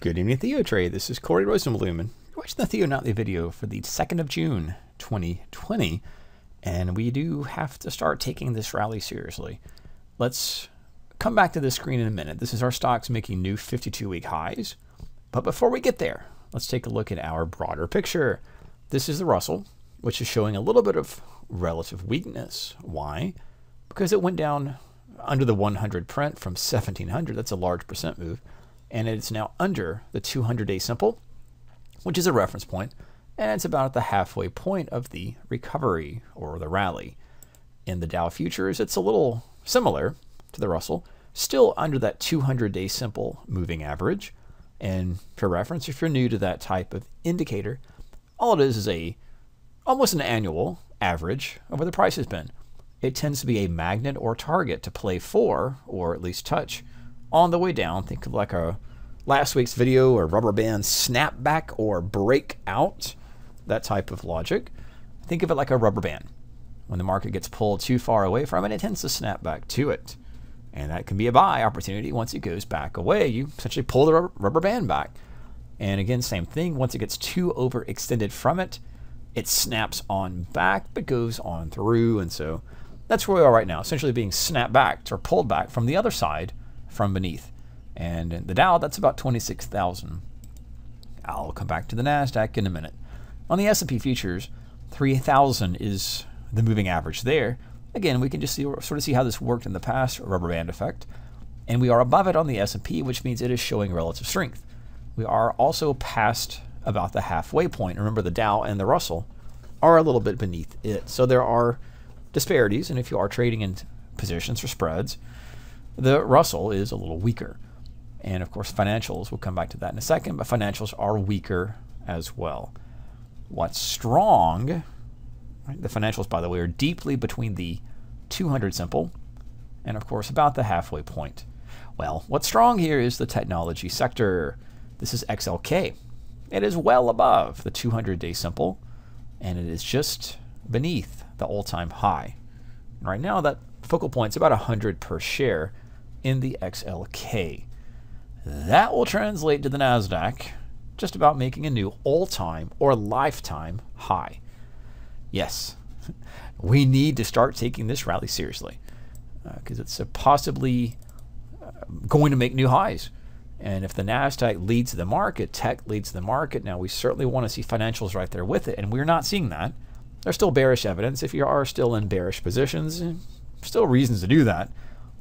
Good evening, TheoTrade. This is Corey Rosenblum, and you're watching the Theo Nightly video for the 2nd of June, 2020. And we do have to start taking this rally seriously. Let's come back to this screen in a minute. This is our stocks making new 52-week highs. But before we get there, let's take a look at our broader picture. This is the Russell, which is showing a little bit of relative weakness. Why? Because it went down under the 100 print from 1700. That's a large percent move. And it's now under the 200-day simple, which is a reference point, and it's about at the halfway point of the recovery or the rally. In the Dow futures, it's a little similar to the Russell, still under that 200-day simple moving average. And for reference, if you're new to that type of indicator, all it is almost an annual average of where the price has been. It tends to be a magnet or target to play for, or at least touch, on the way down. Think of like a last week's video or rubber band snapback or breakout, that type of logic. Think of it like a rubber band. When the market gets pulled too far away from it, it tends to snap back to it. And that can be a buy opportunity once it goes back away. You essentially pull the rubber band back. And again, same thing. Once it gets too overextended from it, it snaps on back but goes on through. And so that's where we are right now, essentially being snapped back or pulled back from the other side from beneath. And the Dow, that's about 26,000. I'll come back to the NASDAQ in a minute. On the S&P futures, 3,000 is the moving average there. Again, we can just sort of see how this worked in the past, rubber band effect. And we are above it on the S&P, which means it is showing relative strength. We are also past about the halfway point. Remember, the Dow and the Russell are a little bit beneath it. So there are disparities, and if you are trading in positions or spreads, the Russell is a little weaker. And of course, financials, we'll come back to that in a second, but financials are weaker as well. What's strong, right? The financials, by the way, are deeply between the 200 simple and of course about the halfway point. Well, what's strong here is the technology sector. This is XLK. It is well above the 200-day simple, and it is just beneath the all-time high. And right now, that focal point is about 100 per share in the XLK. That will translate to the NASDAQ just about making a new all-time or lifetime high. Yes, we need to start taking this rally seriously because it's possibly going to make new highs. And if the NASDAQ leads the market, tech leads the market, now we certainly want to see financials right there with it, and we're not seeing that. There's still bearish evidence. If you are still in bearish positions, still reasons to do that,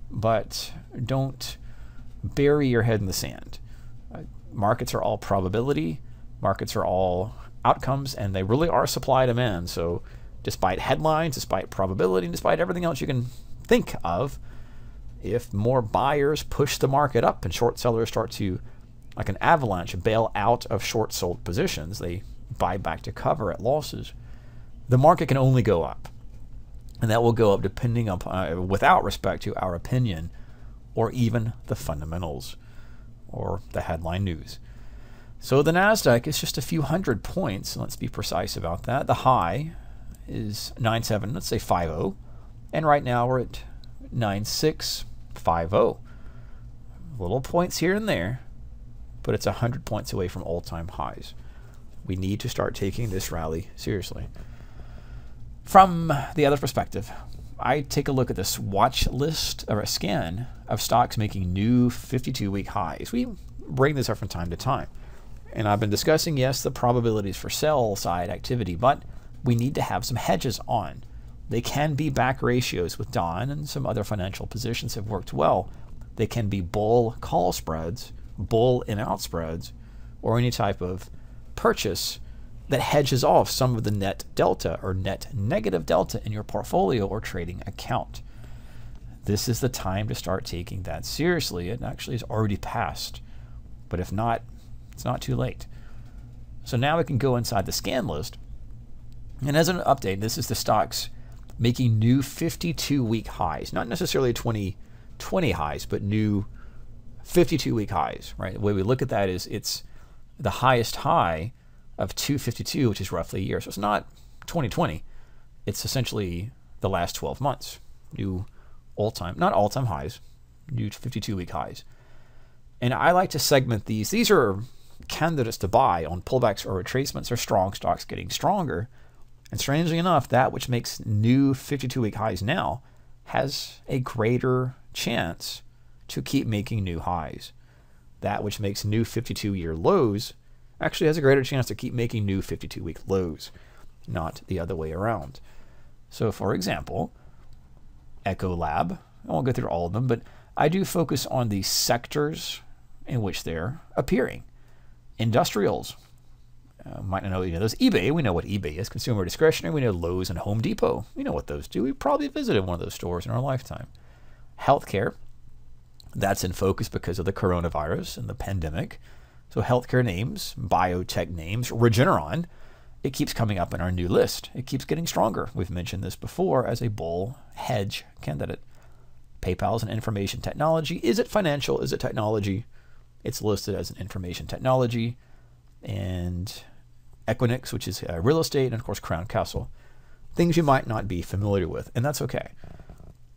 but don't bury your head in the sand. Markets are all probability. Markets are all outcomes, and they really are supply demand. So despite headlines, despite probability, and despite everything else you can think of, if more buyers push the market up and short sellers start to, like an avalanche, bail out of short sold positions, they buy back to cover at losses, the market can only go up. And that will go up depending on, without respect to our opinion or even the fundamentals or the headline news. So the NASDAQ is just a few hundred points. Let's be precise about that. The high is 97, let's say 50. And right now we're at 9650. Little points here and there, but it's 100 points away from all-time highs. We need to start taking this rally seriously. From the other perspective, I take a look at this watch list or a scan of stocks making new 52-week highs. We bring this up from time to time. And I've been discussing, yes, the probabilities for sell side activity, but we need to have some hedges on. They can be back ratios with Don, and some other financial positions have worked well. They can be bull call spreads, bull in out spreads, or any type of purchase that hedges off some of the net delta or net negative delta in your portfolio or trading account. This is the time to start taking that seriously. It actually is already passed, but if not, it's not too late. So now we can go inside the scan list, and as an update, this is the stocks making new 52-week highs, not necessarily 2020 highs, but new 52-week highs, right? The way we look at that is it's the highest high of 252, which is roughly a year. So it's not 2020. It's essentially the last 12 months. New all-time, not all-time highs, new 52-week highs. And I like to segment these. These are candidates to buy on pullbacks or retracements are strong stocks getting stronger. And strangely enough, that which makes new 52-week highs now has a greater chance to keep making new highs. That which makes new 52-year lows actually has a greater chance to keep making new 52-week lows, not the other way around. So for example, Ecolab, I won't go through all of them, but I do focus on the sectors in which they're appearing. Industrials, might not know those. eBay, we know what eBay is. Consumer discretionary, we know Lowe's and Home Depot. We know what those do. We probably visited one of those stores in our lifetime. Healthcare, that's in focus because of the coronavirus and the pandemic. So healthcare names, biotech names, Regeneron, it keeps coming up in our new list. It keeps getting stronger. We've mentioned this before as a bull hedge candidate. PayPal is an information technology. Is it financial? Is it technology? It's listed as an information technology. And Equinix, which is real estate, and of course Crown Castle. Things you might not be familiar with, and that's okay.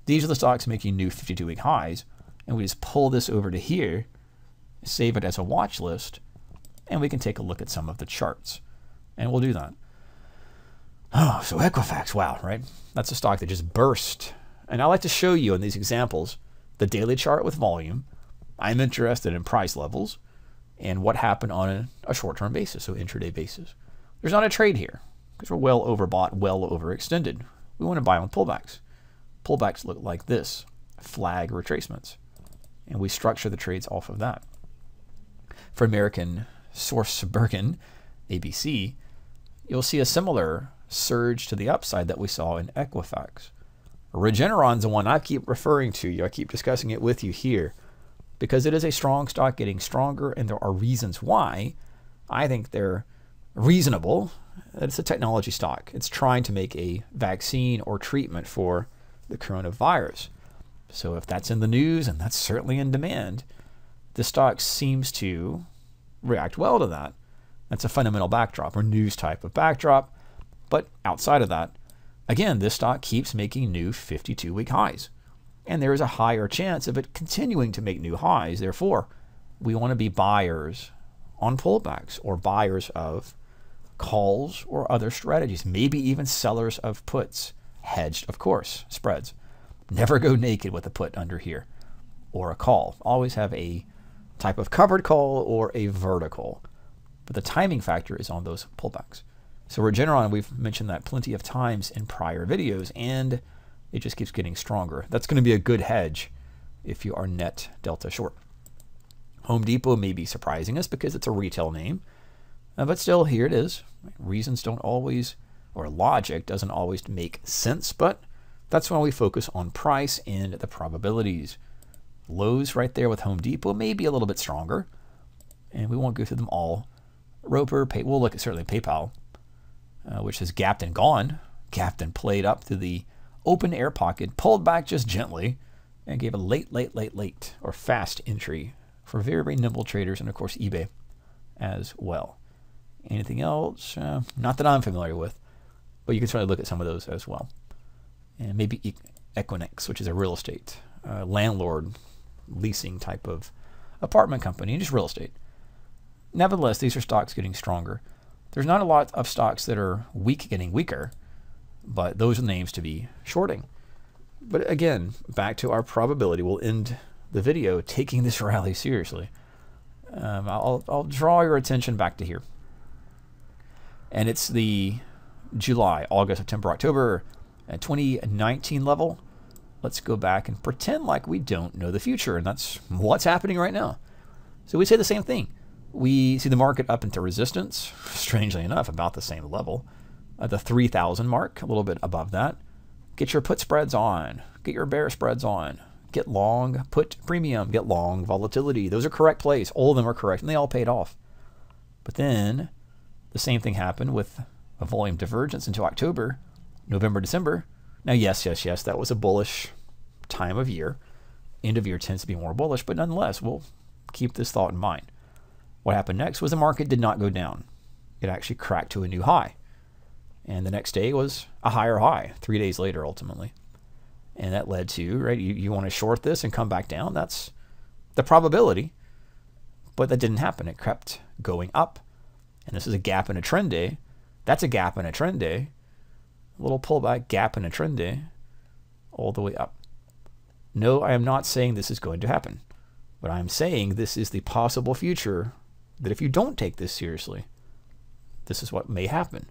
These are the stocks making new 52-week highs, and we just pull this over to here, save it as a watch list, and we can take a look at some of the charts. And we'll do that. Oh, so Equifax, wow, right? That's a stock that just burst. And I like to show you in these examples the daily chart with volume. I'm interested in price levels and what happened on a short-term basis, so intraday basis. There's not a trade here because we're well overbought, well overextended. We want to buy on pullbacks. Pullbacks look like this, flag retracements. And we structure the trades off of that. For American Source Bergen, ABC, you'll see a similar surge to the upside that we saw in Equifax. Regeneron's the one I keep referring to you. I keep discussing it with you here because it is a strong stock getting stronger, and there are reasons why. I think they're reasonable. It's a technology stock. It's trying to make a vaccine or treatment for the coronavirus. So if that's in the news, and that's certainly in demand, the stock seems to react well to that. That's a fundamental backdrop or news type of backdrop. But outside of that, again, this stock keeps making new 52-week highs. And there is a higher chance of it continuing to make new highs. Therefore, we want to be buyers on pullbacks or buyers of calls or other strategies, maybe even sellers of puts, hedged, of course, spreads. Never go naked with a put under here or a call. Always have a type of covered call or a vertical. But the timing factor is on those pullbacks. So Regeneron, we've mentioned that plenty of times in prior videos, and it just keeps getting stronger. That's going to be a good hedge if you are net delta short. Home Depot may be surprising us because it's a retail name, but still, here it is. Reasons don't always, or logic doesn't always make sense, but that's why we focus on price and the probabilities. Lows right there with Home Depot may be a little bit stronger, and we won't go through them all. Roper, we'll look at certainly PayPal, which has gapped and gone, gapped and played up to the open air pocket, pulled back just gently, and gave a late or fast entry for very, very nimble traders, and of course eBay as well. Anything else? Not that I'm familiar with, but you can certainly look at some of those as well. And maybe Equinix, which is a real estate landlord leasing type of apartment company, and just real estate. Nevertheless, these are stocks getting stronger. There's not a lot of stocks that are weak getting weaker, but those are the names to be shorting. But again, back to our probability, we'll end the video taking this rally seriously. I'll draw your attention back to here. And it's the July, August, September, October 2019 level. Let's go back and pretend like we don't know the future, and that's what's happening right now. So we say the same thing. We see the market up into resistance, strangely enough, about the same level. The 3,000 mark, a little bit above that. Get your put spreads on. Get your bear spreads on. Get long put premium. Get long volatility. Those are correct plays. All of them are correct, and they all paid off. But then the same thing happened with a volume divergence into October, November, December. Now, yes, that was a bullish time of year. End of year tends to be more bullish, but nonetheless, we'll keep this thought in mind. What happened next was the market did not go down. It actually cracked to a new high. And the next day was a higher high, 3 days later, ultimately. And that led to, right, you want to short this and come back down. That's the probability. But that didn't happen. It kept going up. And this is a gap in a trend day. That's a gap in a trend day. A little pullback, gap in a trend day, all the way up. No, I am not saying this is going to happen. But I'm saying this is the possible future that if you don't take this seriously, this is what may happen.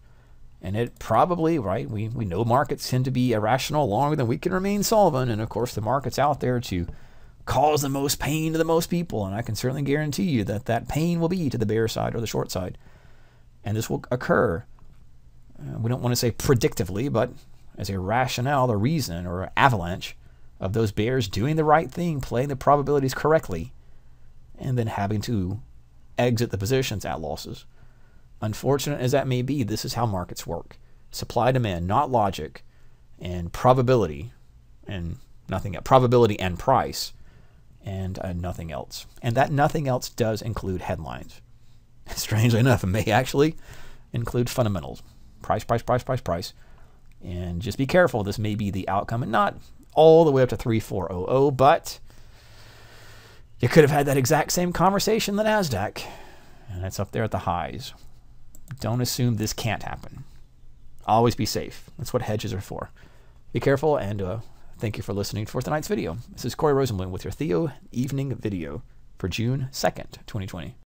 And it probably, right, we know markets tend to be irrational longer than we can remain solvent. And of course, the market's out there to cause the most pain to the most people. And I can certainly guarantee you that that pain will be to the bear side or the short side. And this will occur, we don't want to say predictively, but as a rationale, the reason, or an avalanche of those bears doing the right thing, playing the probabilities correctly, and then having to exit the positions at losses. Unfortunate as that may be, this is how markets work. Supply, demand, not logic, and probability, and nothing else. Probability and price, and nothing else. And that nothing else does include headlines. Strangely enough, it may actually include fundamentals. Price, price, price, price, price. And just be careful, this may be the outcome, and not all the way up to 3400, but you could have had that exact same conversation in the NASDAQ, and that's up there at the highs. Don't assume this can't happen. Always be safe. That's what hedges are for. Be careful, and thank you for listening for tonight's video. This is Corey Rosenblum with your Theo Evening Video for June 2nd, 2020.